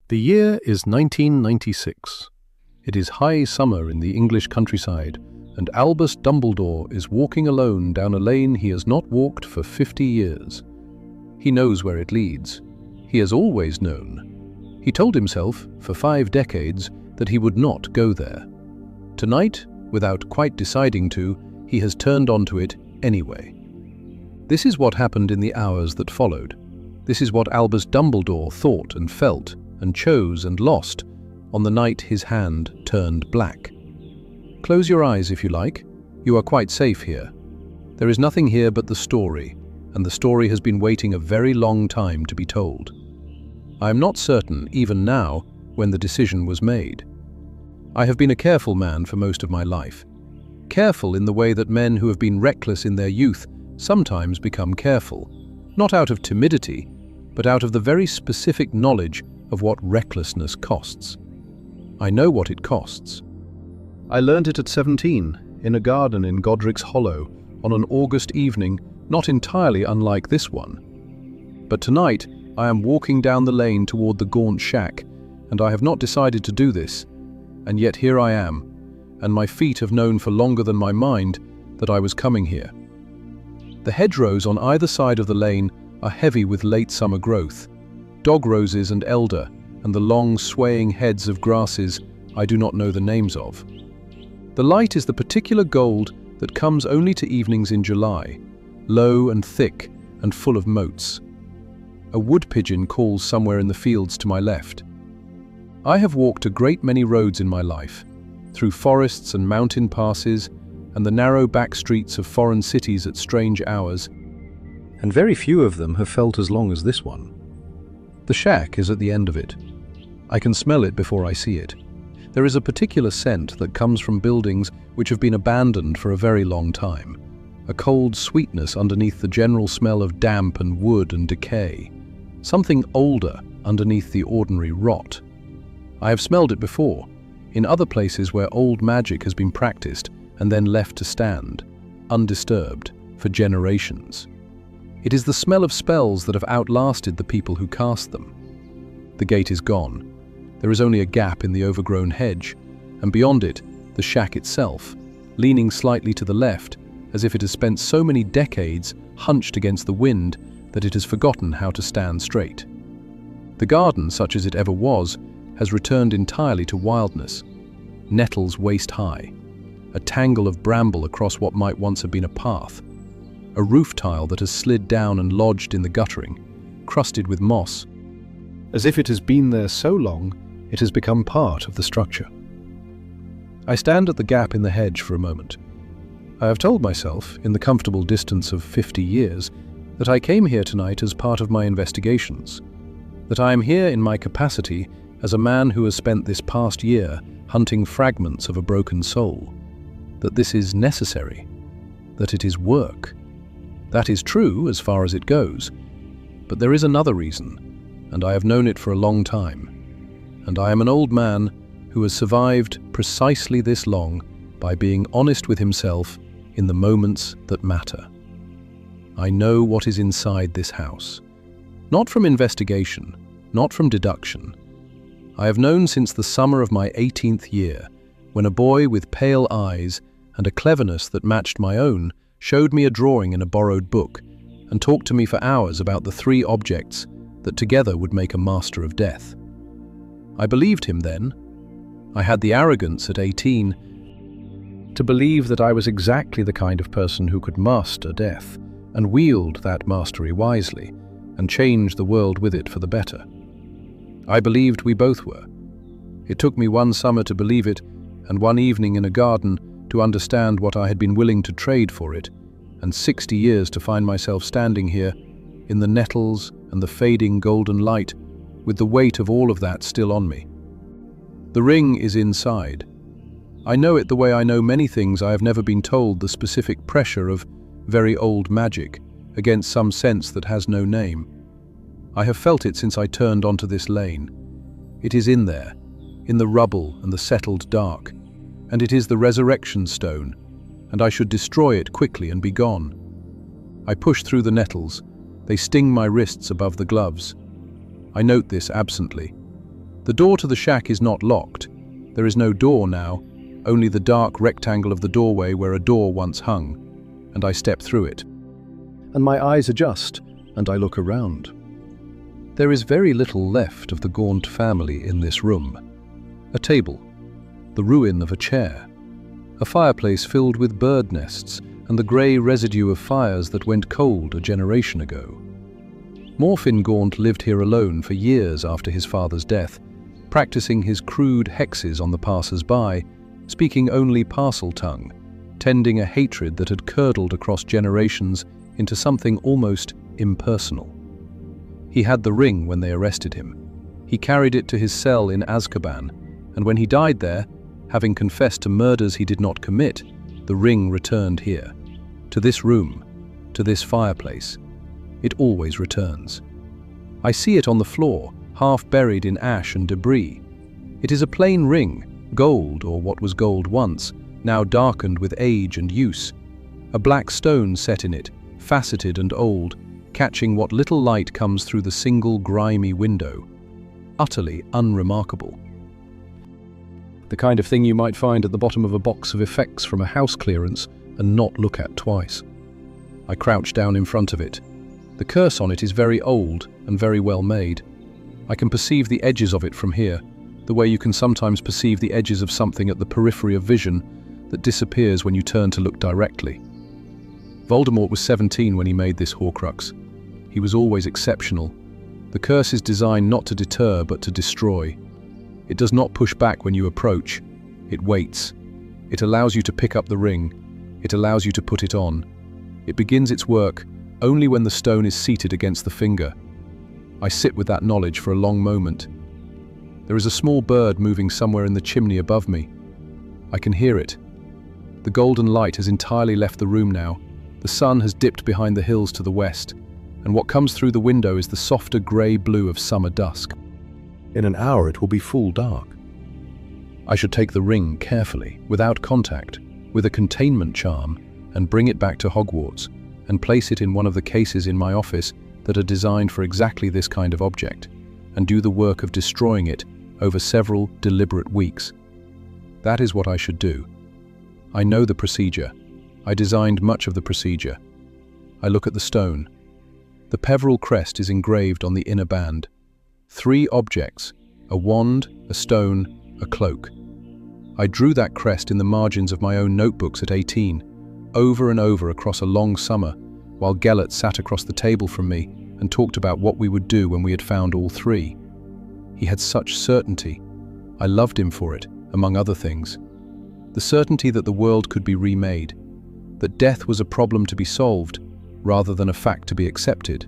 The year is 1996. It is high summer in the English countryside, and Albus Dumbledore is walking alone down a lane he has not walked for 50 years. He knows where it leads. He has always known. He told himself, for 5 decades, that he would not go there. Tonight, without quite deciding to, he has turned onto it anyway. This is what happened in the hours that followed. This is what Albus Dumbledore thought and felt and chose and lost on the night his hand turned black. Close your eyes if you like. You are quite safe here. There is nothing here but the story, and the story has been waiting a very long time to be told. I am not certain, even now, when the decision was made. I have been a careful man for most of my life. Careful in the way that men who have been reckless in their youth sometimes become careful, not out of timidity, but out of the very specific knowledge of what recklessness costs. I know what it costs. I learned it at 17, in a garden in Godric's Hollow, on an August evening not entirely unlike this one. But tonight, I am walking down the lane toward the gaunt shack, and I have not decided to do this. And yet here I am, and my feet have known for longer than my mind that I was coming here. The hedgerows on either side of the lane are heavy with late summer growth, dog roses and elder, and the long swaying heads of grasses I do not know the names of. The light is the particular gold that comes only to evenings in July, low and thick and full of motes. A wood pigeon calls somewhere in the fields to my left. I have walked a great many roads in my life, through forests and mountain passes and the narrow back streets of foreign cities at strange hours, and very few of them have felt as long as this one. The shack is at the end of it. I can smell it before I see it. There is a particular scent that comes from buildings which have been abandoned for a very long time, a cold sweetness underneath the general smell of damp and wood and decay, something older underneath the ordinary rot. I have smelled it before, in other places where old magic has been practiced and then left to stand, undisturbed, for generations. It is the smell of spells that have outlasted the people who cast them. The gate is gone. There is only a gap in the overgrown hedge, and beyond it, the shack itself, leaning slightly to the left, as if it has spent so many decades hunched against the wind that it has forgotten how to stand straight. The garden, such as it ever was, has returned entirely to wildness. Nettles waist-high, a tangle of bramble across what might once have been a path, a roof tile that has slid down and lodged in the guttering, crusted with moss. As if it has been there so long, it has become part of the structure. I stand at the gap in the hedge for a moment. I have told myself, in the comfortable distance of 50 years, that I came here tonight as part of my investigations, that I am here in my capacity as a man who has spent this past year hunting fragments of a broken soul, that this is necessary, that it is work. That is true as far as it goes, but there is another reason, and I have known it for a long time, and I am an old man who has survived precisely this long by being honest with himself in the moments that matter. I know what is inside this house, not from investigation, not from deduction. I have known since the summer of my 18th year, when a boy with pale eyes and a cleverness that matched my own showed me a drawing in a borrowed book and talked to me for hours about the 3 objects that together would make a master of death. I believed him then. I had the arrogance at 18 to believe that I was exactly the kind of person who could master death and wield that mastery wisely and change the world with it for the better. I believed we both were. It took me one summer to believe it, and one evening in a garden to understand what I had been willing to trade for it, and 60 years to find myself standing here, in the nettles and the fading golden light, with the weight of all of that still on me. The ring is inside. I know it the way I know many things I have never been told, the specific pressure of very old magic against some sense that has no name. I have felt it since I turned onto this lane. It is in there, in the rubble and the settled dark, and it is the resurrection stone, and I should destroy it quickly and be gone. I push through the nettles. They sting my wrists above the gloves. I note this absently. The door to the shack is not locked. There is no door now, only the dark rectangle of the doorway where a door once hung, and I step through it. And my eyes adjust, and I look around. There is very little left of the Gaunt family in this room. A table, the ruin of a chair, a fireplace filled with bird nests and the grey residue of fires that went cold a generation ago. Morfin Gaunt lived here alone for years after his father's death, practicing his crude hexes on the passers-by, speaking only parcel tongue, tending a hatred that had curdled across generations into something almost impersonal. He had the ring when they arrested him. He carried it to his cell in Azkaban, and when he died there, having confessed to murders he did not commit, the ring returned here, to this room, to this fireplace. It always returns. I see it on the floor, half buried in ash and debris. It is a plain ring, gold, or what was gold once, now darkened with age and use. A black stone set in it, faceted and old, catching what little light comes through the single grimy window. Utterly unremarkable. The kind of thing you might find at the bottom of a box of effects from a house clearance and not look at twice. I crouch down in front of it. The curse on it is very old and very well made. I can perceive the edges of it from here, the way you can sometimes perceive the edges of something at the periphery of vision that disappears when you turn to look directly. Voldemort was 17 when he made this Horcrux. He was always exceptional. The curse is designed not to deter but to destroy. It does not push back when you approach. It waits. It allows you to pick up the ring. It allows you to put it on. It begins its work only when the stone is seated against the finger. I sit with that knowledge for a long moment. There is a small bird moving somewhere in the chimney above me. I can hear it. The golden light has entirely left the room now. The sun has dipped behind the hills to the west, and what comes through the window is the softer grey-blue of summer dusk. In an hour it will be full dark. I should take the ring carefully, without contact, with a containment charm, and bring it back to Hogwarts, and place it in one of the cases in my office that are designed for exactly this kind of object, and do the work of destroying it over several deliberate weeks. That is what I should do. I know the procedure. I designed much of the procedure. I look at the stone. The Peveril crest is engraved on the inner band. 3 objects, a wand, a stone, a cloak. I drew that crest in the margins of my own notebooks at 18, over and over across a long summer, while Gellert sat across the table from me and talked about what we would do when we had found all 3. He had such certainty. I loved him for it, among other things. The certainty that the world could be remade, that death was a problem to be solved, rather than a fact to be accepted.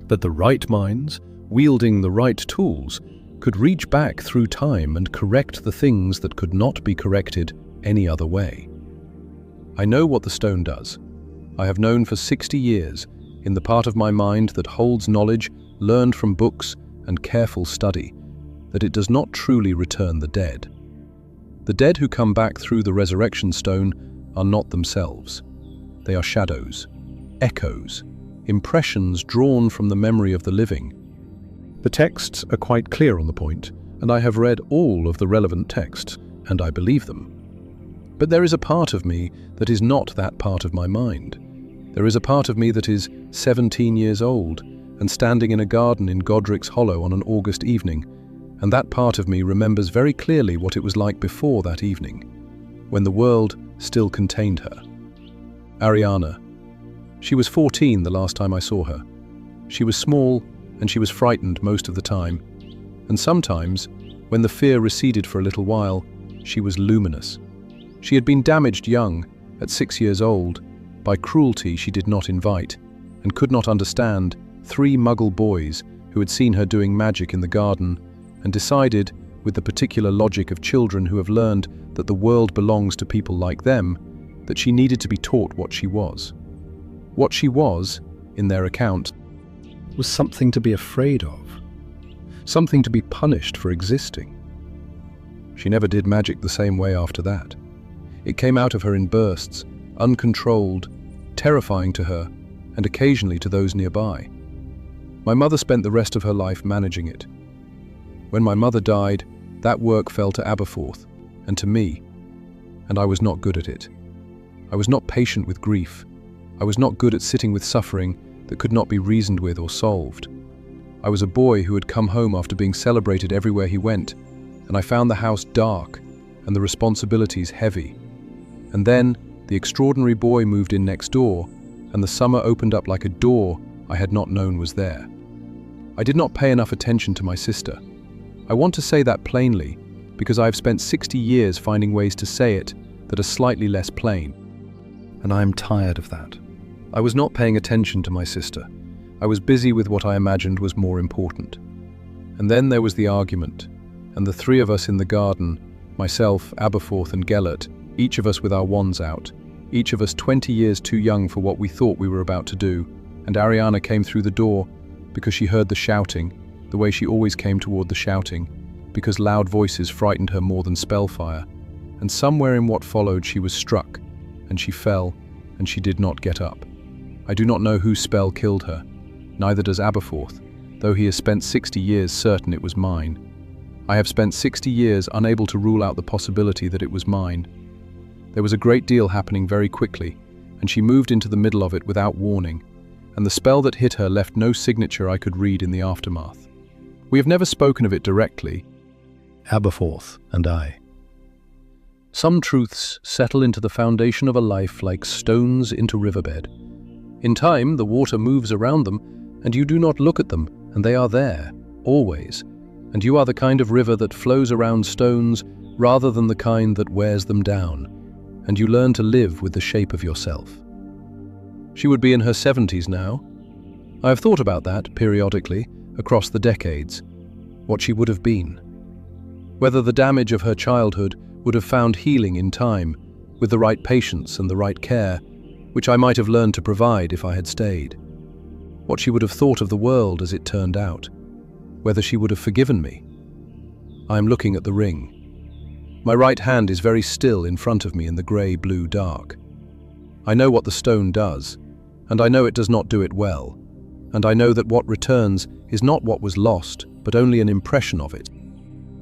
That the right minds, wielding the right tools, could reach back through time and correct the things that could not be corrected any other way. I know what the stone does. I have known for 60 years, in the part of my mind that holds knowledge learned from books and careful study, that it does not truly return the dead. The dead who come back through the resurrection stone are not themselves. They are shadows, echoes, impressions drawn from the memory of the living. The texts are quite clear on the point, and I have read all of the relevant texts, and I believe them. But there is a part of me that is not that part of my mind. There is a part of me that is 17 years old and standing in a garden in Godric's Hollow on an August evening, and that part of me remembers very clearly what it was like before that evening, when the world still contained her. Ariana. She was 14 the last time I saw her. She was small, and she was frightened most of the time, and sometimes, when the fear receded for a little while, she was luminous. She had been damaged young, at 6 years old, by cruelty she did not invite, and could not understand 3 Muggle boys who had seen her doing magic in the garden, and decided, with the particular logic of children who have learned that the world belongs to people like them, that she needed to be taught what she was. What she was, in their account, was something to be afraid of, something to be punished for existing. She never did magic the same way after that. It came out of her in bursts, uncontrolled, terrifying to her, and occasionally to those nearby. My mother spent the rest of her life managing it. When my mother died, that work fell to Aberforth, and to me, and I was not good at it. I was not patient with grief. I was not good at sitting with suffering that could not be reasoned with or solved. I was a boy who had come home after being celebrated everywhere he went, and I found the house dark and the responsibilities heavy. And then the extraordinary boy moved in next door, and the summer opened up like a door I had not known was there. I did not pay enough attention to my sister. I want to say that plainly, because I have spent 60 years finding ways to say it that are slightly less plain. And I am tired of that. I was not paying attention to my sister. I was busy with what I imagined was more important. And then there was the argument, and the three of us in the garden, myself, Aberforth and Gellert, each of us with our wands out, each of us 20 years too young for what we thought we were about to do, and Ariana came through the door because she heard the shouting, the way she always came toward the shouting, because loud voices frightened her more than spellfire, and somewhere in what followed she was struck, and she fell, and she did not get up. I do not know whose spell killed her, neither does Aberforth, though he has spent 60 years certain it was mine. I have spent 60 years unable to rule out the possibility that it was mine. There was a great deal happening very quickly, and she moved into the middle of it without warning, and the spell that hit her left no signature I could read in the aftermath. We have never spoken of it directly, Aberforth and I. Some truths settle into the foundation of a life like stones into riverbed. In time, the water moves around them, and you do not look at them, and they are there, always. And you are the kind of river that flows around stones rather than the kind that wears them down, and you learn to live with the shape of yourself. She would be in her 70s now. I have thought about that periodically, across the decades, what she would have been. Whether the damage of her childhood would have found healing in time, with the right patience and the right care, which I might have learned to provide if I had stayed. What she would have thought of the world as it turned out. Whether she would have forgiven me. I am looking at the ring. My right hand is very still in front of me in the grey-blue dark. I know what the stone does, and I know it does not do it well, and I know that what returns is not what was lost, but only an impression of it.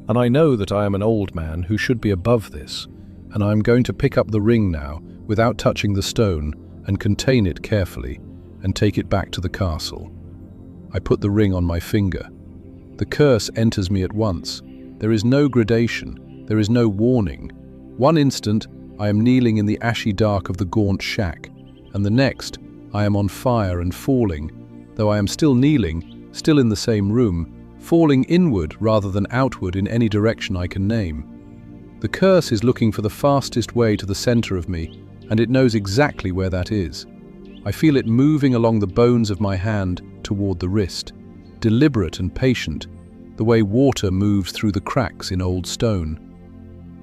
And I know that I am an old man who should be above this, and I am going to pick up the ring now without touching the stone and contain it carefully and take it back to the castle. I put the ring on my finger. The curse enters me at once. There is no gradation, there is no warning. One instant, I am kneeling in the ashy dark of the gaunt shack, and the next, I am on fire and falling, though I am still kneeling, still in the same room, falling inward rather than outward in any direction I can name. The curse is looking for the fastest way to the center of me, and it knows exactly where that is. I feel it moving along the bones of my hand toward the wrist, deliberate and patient, the way water moves through the cracks in old stone.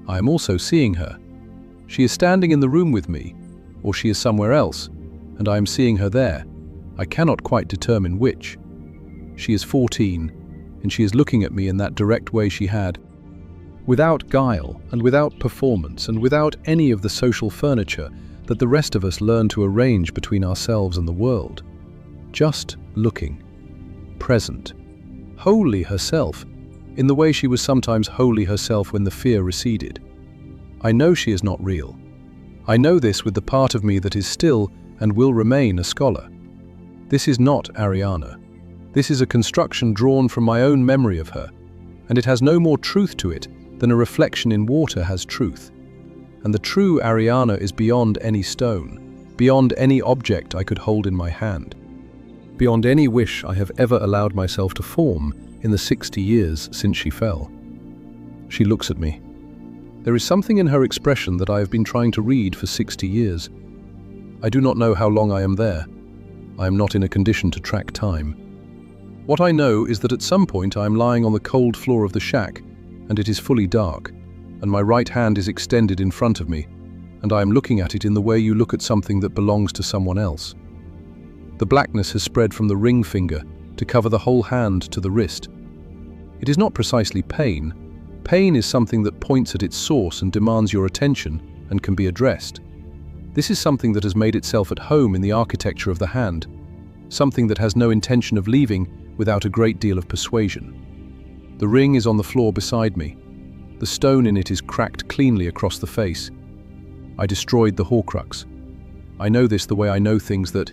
I am also seeing her. She is standing in the room with me, or she is somewhere else, and I am seeing her there. I cannot quite determine which. She is 14, and she is looking at me in that direct way she had, without guile and without performance and without any of the social furniture that the rest of us learn to arrange between ourselves and the world. Just looking, present, wholly herself, in the way she was sometimes wholly herself when the fear receded. I know she is not real. I know this with the part of me that is still and will remain a scholar. This is not Ariana. This is a construction drawn from my own memory of her, and it has no more truth to it than a reflection in water has truth. And the true Ariana is beyond any stone, beyond any object I could hold in my hand, beyond any wish I have ever allowed myself to form in the 60 years since she fell. She looks at me. There is something in her expression that I have been trying to read for 60 years. I do not know how long I am there. I am not in a condition to track time. What I know is that at some point I am lying on the cold floor of the shack, and it is fully dark, and my right hand is extended in front of me, and I am looking at it in the way you look at something that belongs to someone else. The blackness has spread from the ring finger to cover the whole hand to the wrist. It is not precisely pain. Pain is something that points at its source and demands your attention and can be addressed. This is something that has made itself at home in the architecture of the hand, something that has no intention of leaving without a great deal of persuasion. The ring is on the floor beside me. The stone in it is cracked cleanly across the face. I destroyed the Horcrux. I know this the way I know things that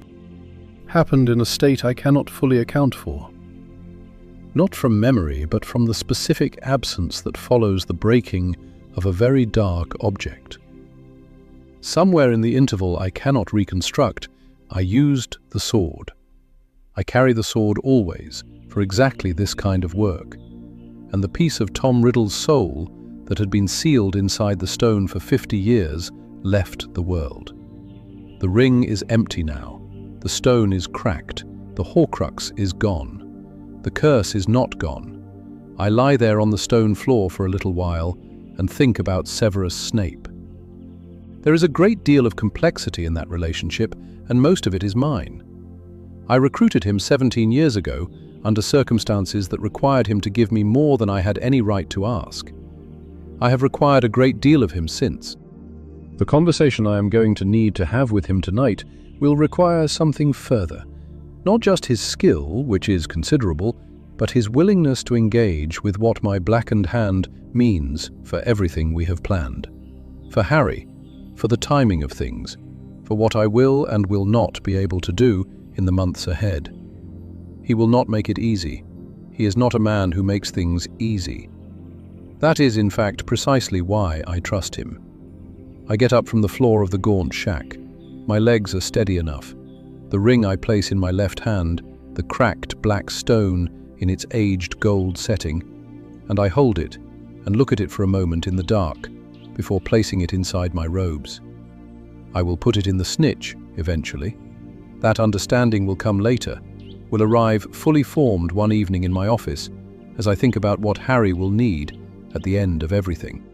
happened in a state I cannot fully account for. Not from memory, but from the specific absence that follows the breaking of a very dark object. Somewhere in the interval I cannot reconstruct, I used the sword. I carry the sword always, for exactly this kind of work. And the piece of Tom Riddle's soul that had been sealed inside the stone for 50 years left the world. The ring is empty now. The stone is cracked. The Horcrux is gone. The curse is not gone. I lie there on the stone floor for a little while and think about Severus Snape. There is a great deal of complexity in that relationship, and most of it is mine. I recruited him 17 years ago under circumstances that required him to give me more than I had any right to ask. I have required a great deal of him since. The conversation I am going to need to have with him tonight will require something further. Not just his skill, which is considerable, but his willingness to engage with what my blackened hand means for everything we have planned. For Harry, for the timing of things, for what I will and will not be able to do in the months ahead. He will not make it easy. He is not a man who makes things easy. That is, in fact, precisely why I trust him. I get up from the floor of the gaunt shack. My legs are steady enough. The ring I place in my left hand, the cracked black stone in its aged gold setting, and I hold it and look at it for a moment in the dark before placing it inside my robes. I will put it in the snitch eventually. That understanding will come later, will arrive fully formed one evening in my office as I think about what Harry will need at the end of everything.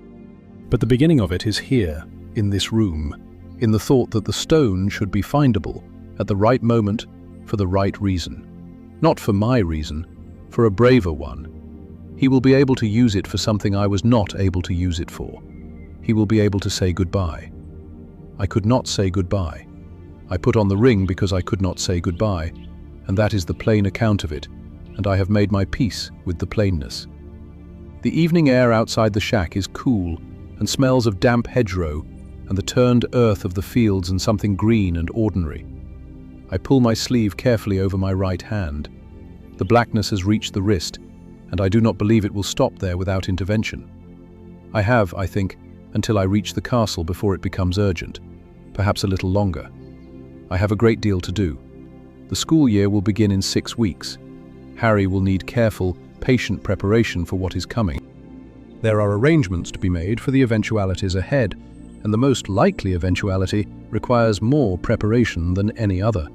But the beginning of it is here, in this room, in the thought that the stone should be findable at the right moment for the right reason. Not for my reason, for a braver one. He will be able to use it for something I was not able to use it for. He will be able to say goodbye. I could not say goodbye. I put on the ring because I could not say goodbye, and that is the plain account of it, and I have made my peace with the plainness. The evening air outside the shack is cool and smells of damp hedgerow and the turned earth of the fields and something green and ordinary. I pull my sleeve carefully over my right hand. The blackness has reached the wrist, and I do not believe it will stop there without intervention. I have, I think, until I reach the castle before it becomes urgent, perhaps a little longer. I have a great deal to do. The school year will begin in 6 weeks. Harry will need careful, patient preparation for what is coming. There are arrangements to be made for the eventualities ahead, and the most likely eventuality requires more preparation than any other.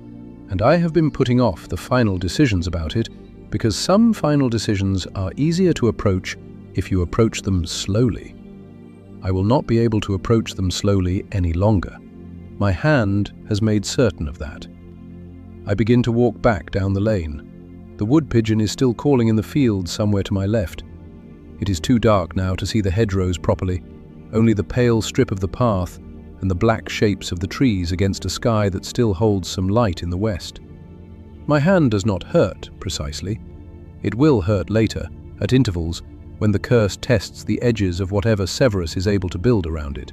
And I have been putting off the final decisions about it because some final decisions are easier to approach if you approach them slowly. I will not be able to approach them slowly any longer. My hand has made certain of that. I begin to walk back down the lane. The wood pigeon is still calling in the field somewhere to my left. It is too dark now to see the hedgerows properly, only the pale strip of the path and the black shapes of the trees against a sky that still holds some light in the west. My hand does not hurt, precisely. It will hurt later, at intervals, when the curse tests the edges of whatever Severus is able to build around it.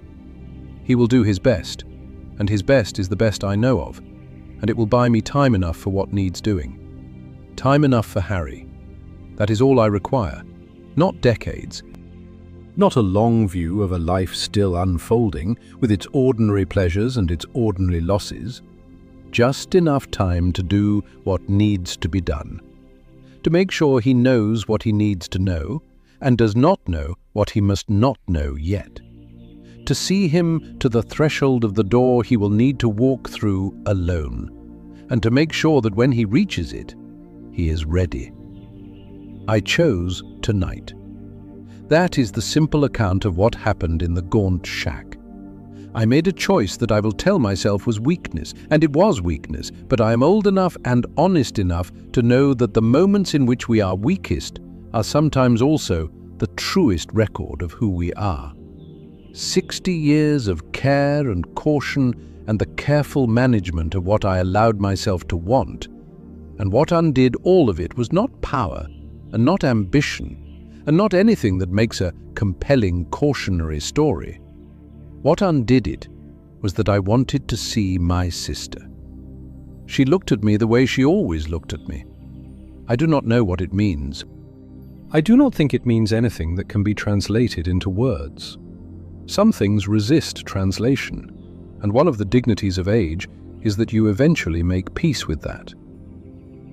He will do his best, and his best is the best I know of, and it will buy me time enough for what needs doing. Time enough for Harry. That is all I require, not decades. Not a long view of a life still unfolding, with its ordinary pleasures and its ordinary losses. Just enough time to do what needs to be done. To make sure he knows what he needs to know, and does not know what he must not know yet. To see him to the threshold of the door he will need to walk through alone, and to make sure that when he reaches it, he is ready. I chose tonight. That is the simple account of what happened in the gaunt shack. I made a choice that I will tell myself was weakness, and it was weakness, but I am old enough and honest enough to know that the moments in which we are weakest are sometimes also the truest record of who we are. 60 years of care and caution and the careful management of what I allowed myself to want, and what undid all of it was not power and not ambition, and not anything that makes a compelling cautionary story. What undid it was that I wanted to see my sister. She looked at me the way she always looked at me. I do not know what it means. I do not think it means anything that can be translated into words. Some things resist translation, and one of the dignities of age is that you eventually make peace with that.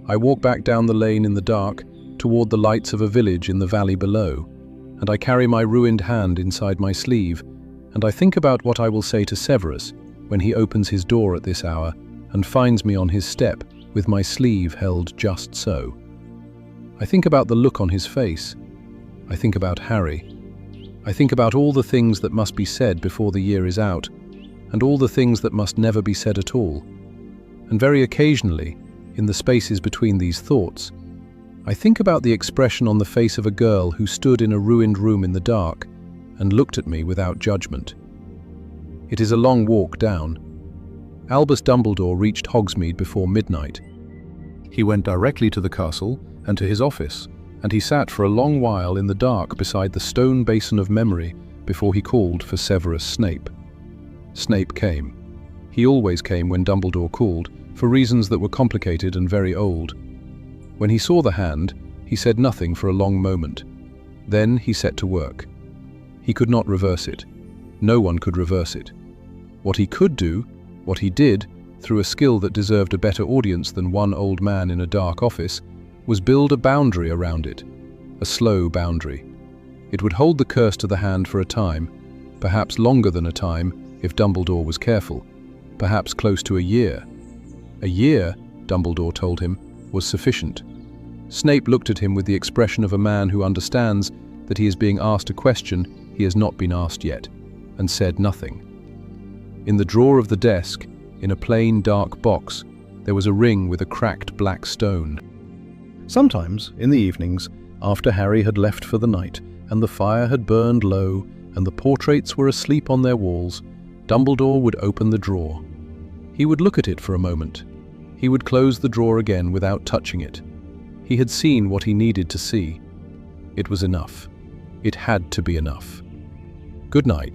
I walk back down the lane in the dark toward the lights of a village in the valley below, and I carry my ruined hand inside my sleeve, and I think about what I will say to Severus when he opens his door at this hour and finds me on his step with my sleeve held just so. I think about the look on his face. I think about Harry. I think about all the things that must be said before the year is out, and all the things that must never be said at all. And very occasionally, in the spaces between these thoughts, I think about the expression on the face of a girl who stood in a ruined room in the dark and looked at me without judgment. It is a long walk down. Albus Dumbledore reached Hogsmeade before midnight. He went directly to the castle and to his office, and he sat for a long while in the dark beside the stone basin of memory before he called for Severus Snape. Snape came. He always came when Dumbledore called, for reasons that were complicated and very old. When he saw the hand, he said nothing for a long moment. Then he set to work. He could not reverse it. No one could reverse it. What he could do, what he did, through a skill that deserved a better audience than one old man in a dark office, was build a boundary around it, a slow boundary. It would hold the curse to the hand for a time, perhaps longer than a time if Dumbledore was careful, perhaps close to a year. A year, Dumbledore told him, was sufficient. Snape looked at him with the expression of a man who understands that he is being asked a question he has not been asked yet, and said nothing. In the drawer of the desk, in a plain dark box, there was a ring with a cracked black stone. Sometimes, in the evenings, after Harry had left for the night, and the fire had burned low, and the portraits were asleep on their walls, Dumbledore would open the drawer. He would look at it for a moment. He would close the drawer again without touching it. He had seen what he needed to see. It was enough. It had to be enough. Good night.